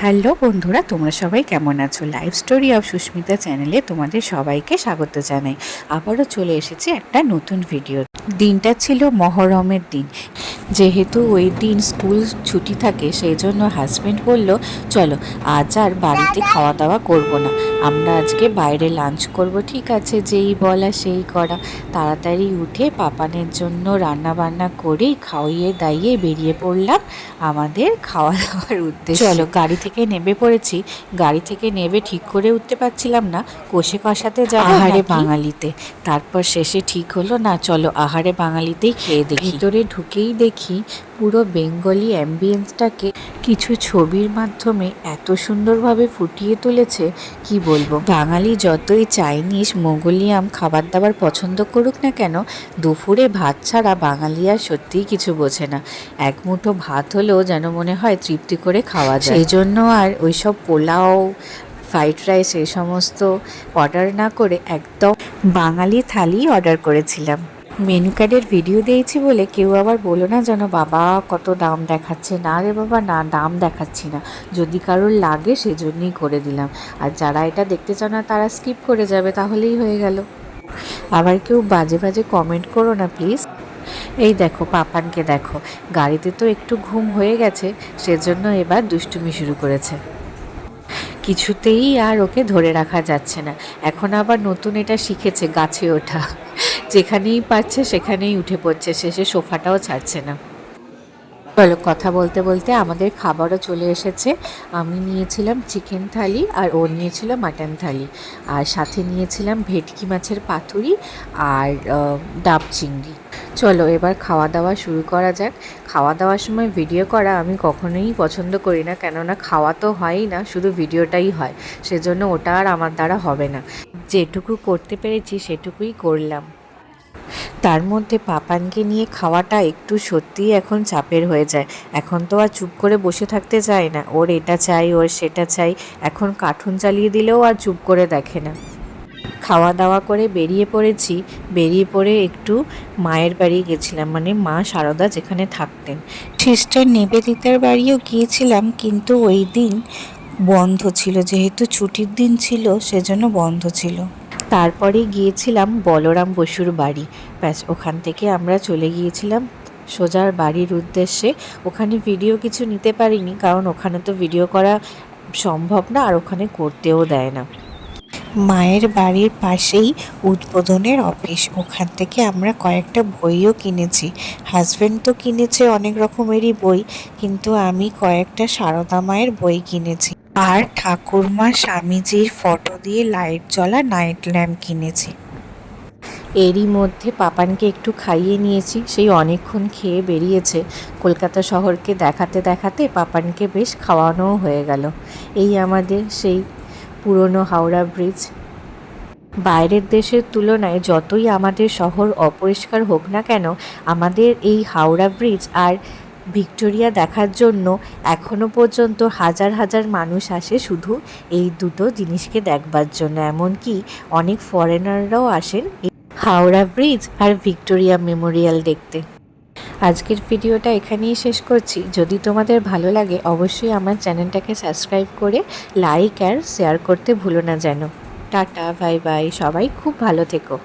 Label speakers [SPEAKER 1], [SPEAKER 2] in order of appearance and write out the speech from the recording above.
[SPEAKER 1] Hello বন্ধুরা, তোমরা সবাই কেমন আছো? লাইফ স্টোরি অফ সুস্মিতা চ্যানেলে তোমাদের সবাইকে স্বাগত জানাই। আবারও চলে এসেছি একটা নতুন ভিডিও। দিনটা ছিল মহরমের দিন। যেহেতু ওই দিন স্কুল ছুটি থাকে, সেই জন্য হাজব্যান্ড বলল, চলো আজ আর বাড়িতে খাওয়া দাওয়া করব না, আমরা আজকে বাইরে লাঞ্চ করব। ঠিক আছে, যেই বলা সেই করা। তাড়াতাড়ি উঠে পাপানের জন্য রান্না বান্না করে খাওয়িয়ে দাইয়ে বেরিয়ে পড়লাম আমাদের খাওয়া দাওয়ার উদ্দেশ্যে। চলো, গাড়ি থেকে নেমে পড়েছি। গাড়ি থেকে নেমে ঠিক করে উঠতে পারছিলাম না কোষে কষাতে যাব আহারে বাঙালিতে। তারপর শেষে ঠিক হলো, না চলো আহারে বাঙালিতেই খেয়ে দেখি। ভিতরে ঢুকেই দেখি পুরো বেঙ্গলি অ্যাম্বিয়েন্সটাকে কিছু ছবির মাধ্যমে এত সুন্দরভাবে ফুটিয়ে তুলেছে, কি বলবো। বাঙালি যতই চাইনিজ মোগলিয়াম খাবার দাবার পছন্দ করুক না কেন, দুপুরে ভাত ছাড়া বাঙালি আর সত্যিই কিছু বোঝে না। এক মুঠো ভাত হলেও যেন মনে হয় তৃপ্তি করে খাওয়া যায়। সেই জন্য আর ওইসব পোলাও, ফ্রাইড রাইস এই সমস্ত অর্ডার না করে একদম বাঙালি থালি অর্ডার করেছিলাম। মেনু কার্ডের ভিডিও দিয়েছি বলে কেউ আবার বলো না যেন বাবা কত দাম দেখাচ্ছে। না রে বাবা, না, দাম দেখাচ্ছি না, যদি কারোর লাগে সেজন্যই করে দিলাম। আর যারা এটা দেখতে চাও না তারা স্কিপ করে যাবে, তাহলেই হয়ে গেল। আবার কেউ বাজে বাজে কমেন্ট করো না প্লিজ। এই দেখো পাপানকে দেখো, গাড়িতে তো একটু ঘুম হয়ে গেছে, সেজন্য এবার দুষ্টুমি শুরু করেছে। কিছুতেই আর ওকে ধরে রাখা যাচ্ছে না। এখন আবার নতুন এটা শিখেছে, গাছে ওঠা। যেখানেই পাচ্ছে সেখানেই উঠে পড়ছে, শেষে সোফাটাও ছাড়ছে না। চলো, কথা বলতে বলতে আমাদের খাবারও চলে এসেছে। আমি নিয়েছিলাম চিকেন থালি আর ও নিয়েছিল মাটন থালি, আর সাথে নিয়েছিলাম ভেটকি মাছের পাতুরি আর ডাব চিংড়ি। চলো এবার খাওয়া দাওয়া শুরু করা যাক। খাওয়া দাওয়ার সময় ভিডিও করা আমি কখনোই পছন্দ করি না, কেননা খাওয়া তো হয়ই না, শুধু ভিডিওটাই হয়। সেজন্য ওটা আর আমার দ্বারা হবে না। যেটুকু করতে পেরেছি সেটুকুই করলাম। তার মধ্যে পাপানকে নিয়ে খাওয়াটা একটু সত্যিই এখন চাপের হয়ে যায়। এখন তো আর চুপ করে বসে থাকতে চায় না, ওর এটা চাই, ওর সেটা চাই। এখন কার্টুন চালিয়ে দিলেও আর চুপ করে দেখে না। খাওয়া দাওয়া করে বেরিয়ে পড়েছি। বেরিয়ে পড়ে একটু মায়ের বাড়ি গেছিলাম, মানে মা সারদা যেখানে থাকতেন। সিস্টার নিবেদিতার বাড়িও গিয়েছিলাম, কিন্তু ওই দিন বন্ধ ছিল, যেহেতু ছুটির দিন ছিল সেজন্য বন্ধ ছিল। তারপরে গিয়েছিলাম বলরাম বসুর বাড়ি। ব্যাস, ওখান থেকে আমরা চলে গিয়েছিলাম সোজার বাড়ির উদ্দেশ্যে। ওখানে ভিডিও কিছু নিতে পারিনি, কারণ ওখানে তো ভিডিও করা সম্ভব না, আর ওখানে করতেও দেয় না। মায়ের বাড়ির পাশেই উদ্বোধনের অফিস, ওখান থেকে আমরা কয়েকটা বইও কিনেছি। হাজব্যান্ড তো কিনেছে অনেক রকমেরই বই, কিন্তু আমি কয়েকটা সারদা মায়ের বই কিনেছি। আর ঠাকুরমা স্বামীজির ফটো দিয়ে লাইট জ্বলা নাইট ল্যাম্প কিনেছি। এরই মধ্যে পাপানকে একটু খাইয়ে নিয়েছি, সেই অনেকক্ষণ খেয়ে বেরিয়েছে। কলকাতা শহরকে দেখাতে দেখাতে পাপানকে বেশ খাওয়ানোও হয়ে গেল। এই আমাদের সেই পুরনো হাওড়া ব্রিজ। বাইরের দেশের তুলনায় যতই আমাদের শহর অপরিষ্কার হোক না কেন, আমাদের এই হাওড়া ব্রিজ আর ভিক্টোরিয়া দেখার জন্য এখনও পর্যন্ত হাজার হাজার মানুষ আসে শুধু এই দুটো জিনিসকে দেখবার জন্য। এমনকি অনেক ফরেনাররাও আসেন এই হাওড়া ব্রিজ আর ভিক্টোরিয়া মেমোরিয়াল দেখতে। আজকের ভিডিওটা এখানেই শেষ করছি। যদি তোমাদের ভালো লাগে অবশ্যই আমার চ্যানেলটাকে সাবস্ক্রাইব করে লাইক আর শেয়ার করতে ভুলো না যেন। টাটা, বাই বাই, সবাই খুব ভালো থেকো।